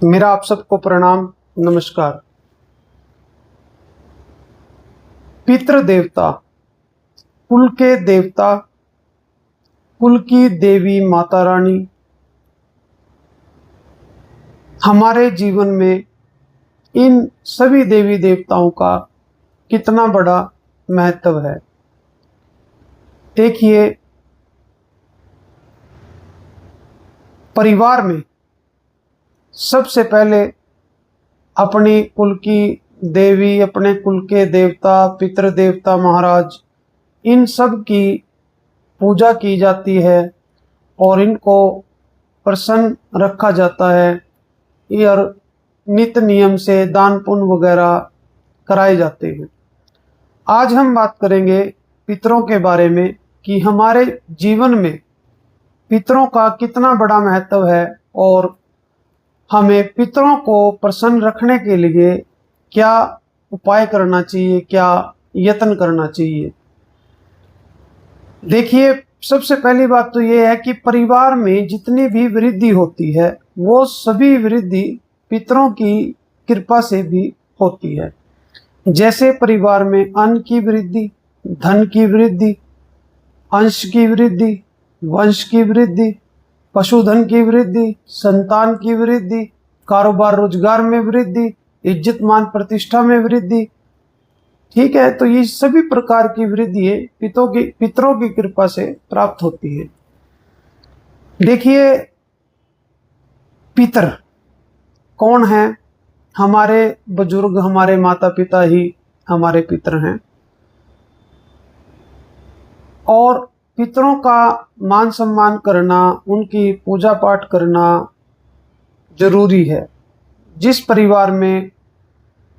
मेरा आप सबको प्रणाम, नमस्कार। पितृ देवता, कुल के देवता, कुल की देवी माता रानी हमारे जीवन में इन सभी देवी देवताओं का कितना बड़ा महत्व है। देखिए, परिवार में सबसे पहले अपनी कुल की देवी, अपने कुल के देवता, पितृ देवता महाराज, इन सब की पूजा की जाती है और इनको प्रसन्न रखा जाता है और नित्य नियम से दान पुण्य वगैरह कराए जाते हैं। आज हम बात करेंगे पितरों के बारे में कि हमारे जीवन में पितरों का कितना बड़ा महत्व है और हमें पितरों को प्रसन्न रखने के लिए क्या उपाय करना चाहिए, क्या यत्न करना चाहिए। देखिए, सबसे पहली बात तो ये है कि परिवार में जितनी भी वृद्धि होती है वो सभी वृद्धि पितरों की कृपा से भी होती है। जैसे परिवार में अन्न की वृद्धि, धन की वृद्धि, अंश की वृद्धि, वंश की वृद्धि, पशुधन की वृद्धि, संतान की वृद्धि, कारोबार रोजगार में वृद्धि, इज्जत मान प्रतिष्ठा में वृद्धि, ठीक है। तो ये सभी प्रकार की वृद्धि पितरों की कृपा से प्राप्त होती है। देखिए, पितर कौन है? हमारे बुजुर्ग, हमारे माता पिता ही हमारे पितर हैं और पितरों का मान सम्मान करना, उनकी पूजा पाठ करना जरूरी है। जिस परिवार में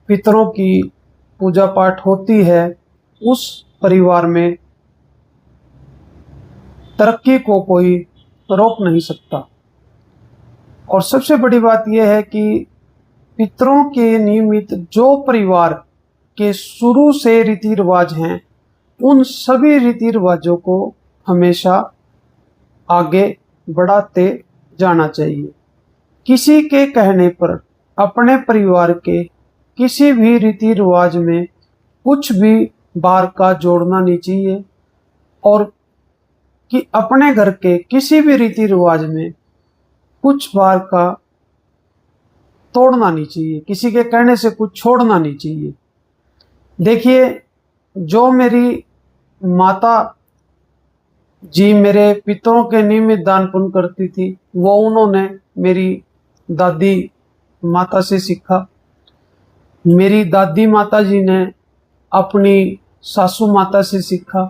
पितरों की पूजा पाठ होती है उस परिवार में तरक्की को कोई रोक नहीं सकता। और सबसे बड़ी बात यह है कि पितरों के निमित्त जो परिवार के शुरू से रीति रिवाज हैं उन सभी रीति रिवाजों को हमेशा आगे बढ़ाते जाना चाहिए। किसी के कहने पर अपने परिवार के किसी भी रीति रिवाज में कुछ भी बार का जोड़ना नहीं चाहिए और कि अपने घर के किसी भी रीति रिवाज में कुछ बार का तोड़ना नहीं चाहिए, किसी के कहने से कुछ छोड़ना नहीं चाहिए। देखिए, जो मेरी माता जी मेरे पितरों के निमित्त दान पुण्य करती थी वो उन्होंने मेरी दादी माता से सीखा। मेरी दादी माता जी ने अपनी सासू माता से सीखा,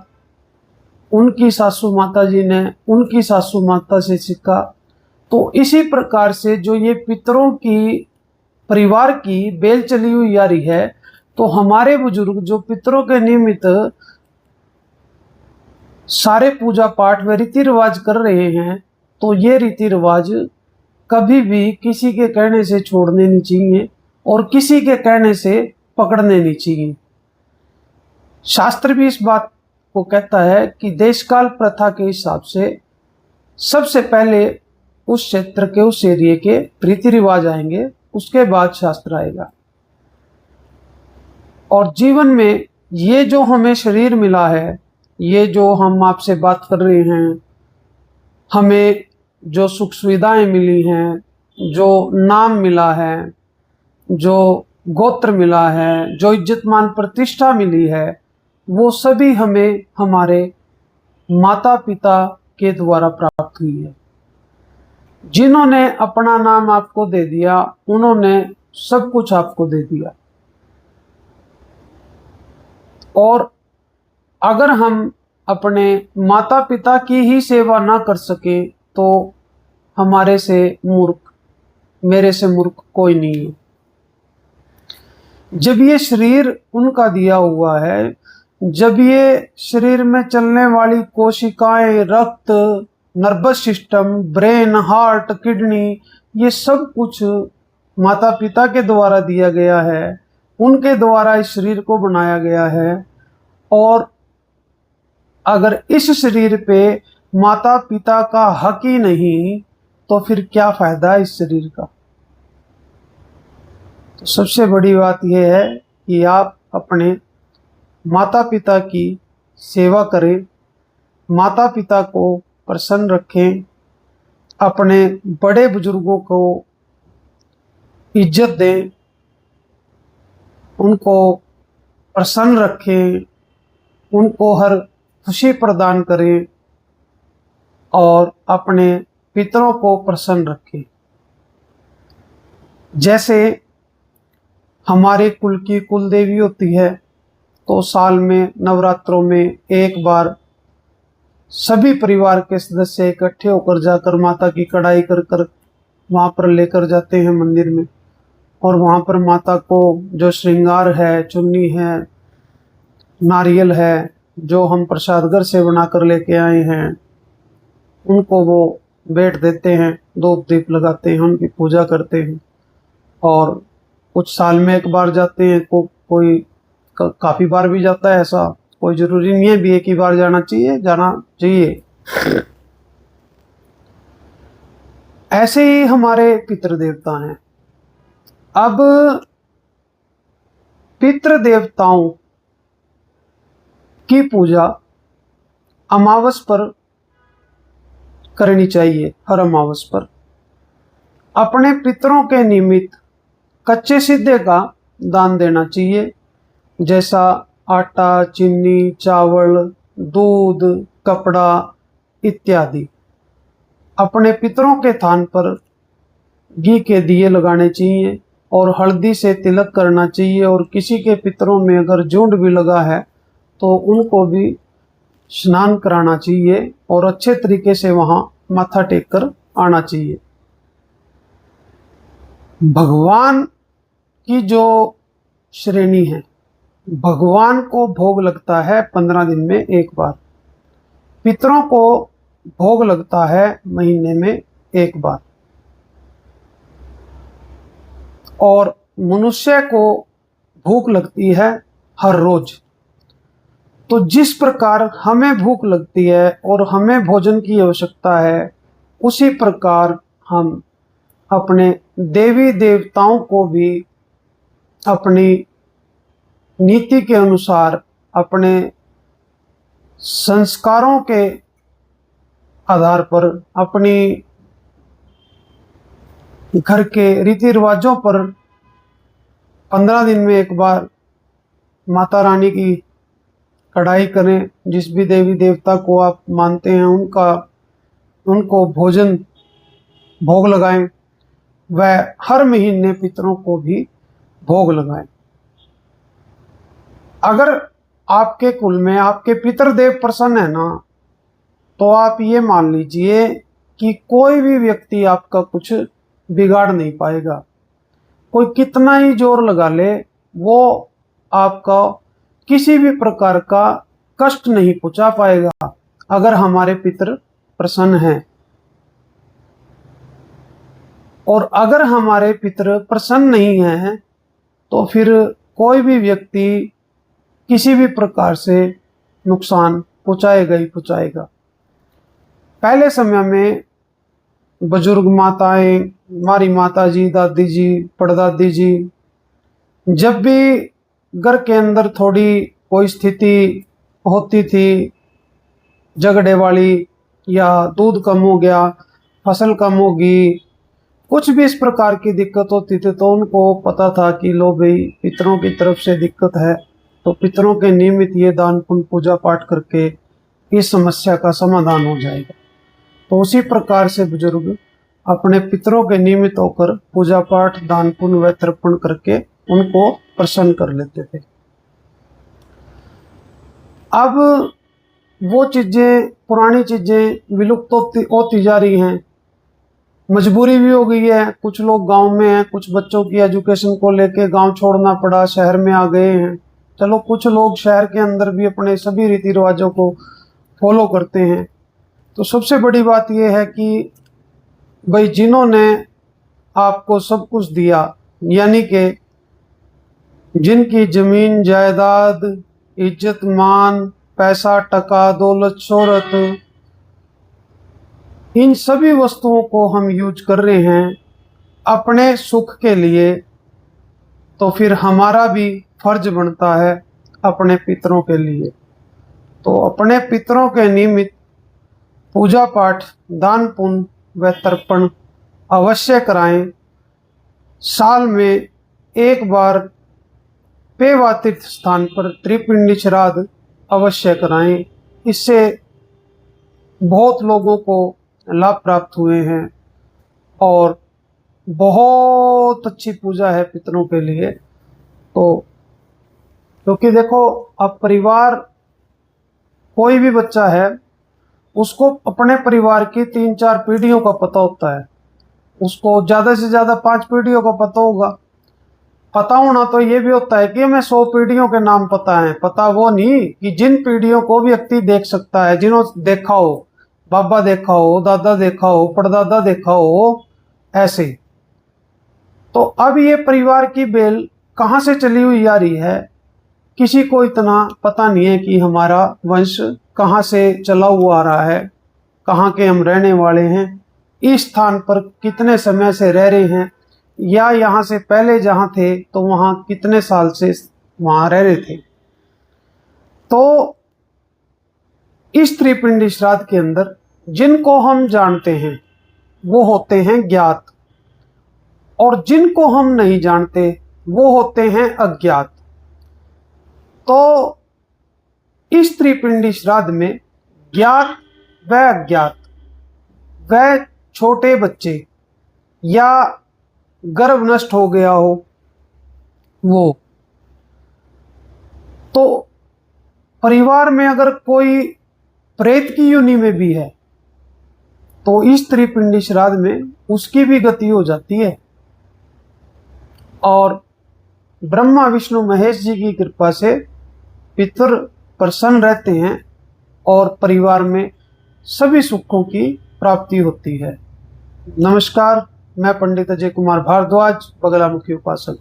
उनकी सासू माता जी ने उनकी सासू माता से सीखा। तो इसी प्रकार से जो ये पितरों की परिवार की बेल चली हुई आ रही है, तो हमारे बुजुर्ग जो पितरों के निमित्त सारे पूजा पाठ व रीति रिवाज कर रहे हैं, तो ये रीति रिवाज कभी भी किसी के कहने से छोड़ने नहीं चाहिए और किसी के कहने से पकड़ने नहीं चाहिए। शास्त्र भी इस बात को कहता है कि देशकाल प्रथा के हिसाब से सबसे पहले उस क्षेत्र के, उस एरिया के रीति रिवाज आएंगे, उसके बाद शास्त्र आएगा। और जीवन में ये जो हमें शरीर मिला है, ये जो हम आपसे बात कर रहे हैं, हमें जो सुख सुविधाएं मिली हैं, जो नाम मिला है, जो गोत्र मिला है, जो इज्जत मान प्रतिष्ठा मिली है, वो सभी हमें हमारे माता पिता के द्वारा प्राप्त हुई है। जिन्होंने अपना नाम आपको दे दिया उन्होंने सब कुछ आपको दे दिया। और अगर हम अपने माता पिता की ही सेवा ना कर सके तो हमारे से मूर्ख, मेरे से मूर्ख कोई नहीं है। जब ये शरीर उनका दिया हुआ है, जब ये शरीर में चलने वाली कोशिकाएं, रक्त, nervous system, brain, heart, kidney, ये सब कुछ माता पिता के द्वारा दिया गया है, उनके द्वारा इस शरीर को बनाया गया है। और अगर इस शरीर पे माता पिता का हक ही नहीं तो फिर क्या फायदा है इस शरीर का। तो सबसे बड़ी बात यह है कि आप अपने माता पिता की सेवा करें, माता पिता को प्रसन्न रखें, अपने बड़े बुजुर्गों को इज्जत दें, उनको प्रसन्न रखें, उनको हर खुशी प्रदान करें और अपने पितरों को प्रसन्न रखें। जैसे हमारे कुल की कुल देवी होती है, तो साल में नवरात्रों में एक बार सभी परिवार के सदस्य इकट्ठे होकर जाकर माता की कढ़ाई कर कर वहाँ पर लेकर जाते हैं मंदिर में, और वहाँ पर माता को जो श्रृंगार है, चुन्नी है, नारियल है, जो हम प्रसाद घर से बना कर लेके आए हैं, उनको वो बैठ देते हैं, धूप दीप लगाते हैं, उनकी पूजा करते हैं। और कुछ साल में एक बार जाते हैं, कोई काफ़ी बार भी जाता है, ऐसा कोई ज़रूरी नहीं है भी एक ही बार जाना चाहिए। ऐसे ही हमारे पितृदेवता हैं। अब पितृदेवताओं की पूजा अमावस पर करनी चाहिए। हर अमावस पर अपने पितरों के निमित्त कच्चे सिद्धे का दान देना चाहिए, जैसा आटा, चीनी, चावल, दूध, कपड़ा इत्यादि। अपने पितरों के थान पर घी के दिए लगाने चाहिए और हल्दी से तिलक करना चाहिए, और किसी के पितरों में अगर जूंड भी लगा है तो उनको भी स्नान कराना चाहिए और अच्छे तरीके से वहाँ माथा टेक कर आना चाहिए। भगवान की जो श्रेणी है, भगवान को भोग लगता है 15 दिन में एक बार, पितरों को भोग लगता है महीने में एक बार, और मनुष्य को भूख लगती है हर रोज। तो जिस प्रकार हमें भूख लगती है और हमें भोजन की आवश्यकता है, उसी प्रकार हम अपने देवी देवताओं को भी अपनी नीति के अनुसार, अपने संस्कारों के आधार पर, अपनी घर के रीति रिवाजों पर 15 दिन में एक बार माता रानी की कढ़ाई करें। जिस भी देवी देवता को आप मानते हैं उनको भोजन भोग लगाएं, वह हर महीने पितरों को भी भोग लगाएं। अगर आपके कुल में आपके पितृदेव प्रसन्न है ना, तो आप ये मान लीजिए कि कोई भी व्यक्ति आपका कुछ बिगाड़ नहीं पाएगा। कोई कितना ही जोर लगा ले, वो आपका किसी भी प्रकार का कष्ट नहीं पहुंचा पाएगा, अगर हमारे पितर प्रसन्न हैं। और अगर हमारे पितर प्रसन्न नहीं हैं, तो फिर कोई भी व्यक्ति किसी भी प्रकार से नुकसान पहुंचाएगा ही पहुंचाएगा। पहले समय में बुजुर्ग माताएं, हमारी माता जी, दादी जी, परदादी जी, जब भी घर के अंदर थोड़ी कोई स्थिति होती थी झगड़े वाली, या दूध कम हो गया, फसल कम होगी, कुछ भी इस प्रकार की दिक्कत होती थी, तो उनको पता था कि लो भाई पितरों की तरफ से दिक्कत है, तो पितरों के निमित्त ये दान पुण्य पूजा पाठ करके इस समस्या का समाधान हो जाएगा। तो उसी प्रकार से बुजुर्ग अपने पितरों के निमित्त होकर पूजा पाठ, दान पुण्य व तर्पण करके उनको प्रसन्न कर लेते थे। अब वो चीजें, पुरानी चीजें विलुप्त होती जा रही हैं। मजबूरी भी हो गई है, कुछ लोग गांव में हैं, कुछ बच्चों की एजुकेशन को लेके गांव छोड़ना पड़ा, शहर में आ गए हैं। चलो, कुछ लोग शहर के अंदर भी अपने सभी रीति रिवाजों को फॉलो करते हैं। तो सबसे बड़ी बात यह है कि भाई जिन्होंने आपको सब कुछ दिया, यानी कि जिनकी जमीन जायदाद, इज्जत मान, पैसा टका, दौलत शोहरत, इन सभी वस्तुओं को हम यूज कर रहे हैं अपने सुख के लिए, तो फिर हमारा भी फर्ज बनता है अपने पितरों के लिए। तो अपने पितरों के निमित्त पूजा पाठ, दान पुण्य व तर्पण अवश्य कराएं। साल में एक बार पेवा तीर्थ स्थान पर त्रिपिंडी श्राद्ध अवश्य कराएं। इससे बहुत लोगों को लाभ प्राप्त हुए हैं और बहुत अच्छी पूजा है पितरों के लिए। तो क्योंकि देखो, अब परिवार, कोई भी बच्चा है उसको अपने परिवार की 3-4 पीढ़ियों का पता होता है। उसको ज़्यादा से ज़्यादा 5 पीढ़ियों का पता होगा। पता होना तो ये भी होता है कि हमें 100 पीढ़ियों के नाम पता है। पता वो नहीं कि जिन पीढ़ियों को व्यक्ति देख सकता है, जिन्होंने देखा हो, बाबा देखा हो, दादा देखा हो, परदादा देखा हो, ऐसे। तो अब ये परिवार की बेल कहाँ से चली हुई आ रही है, किसी को इतना पता नहीं है कि हमारा वंश कहाँ से चला हुआ आ रहा है, कहाँ के हम रहने वाले हैं, इस स्थान पर कितने समय से रह रहे हैं, या यहाँ से पहले जहाँ थे तो वहाँ कितने साल से वहाँ रह रहे थे। तो इस त्रिपिंडी श्राद्ध के अंदर जिनको हम जानते हैं वो होते हैं ज्ञात, और जिनको हम नहीं जानते वो होते हैं अज्ञात। तो इस त्रिपिंडी श्राद्ध में ज्ञात व अज्ञात, व छोटे बच्चे या गर्भ नष्ट हो गया हो वो, तो परिवार में अगर कोई प्रेत की योनि में भी है तो इस त्रिपिंडी श्राद्ध में उसकी भी गति हो जाती है। और ब्रह्मा विष्णु महेश जी की कृपा से पितर प्रसन्न रहते हैं और परिवार में सभी सुखों की प्राप्ति होती है। नमस्कार, मैं पंडित अजय कुमार भारद्वाज, बगलामुखी उपासक।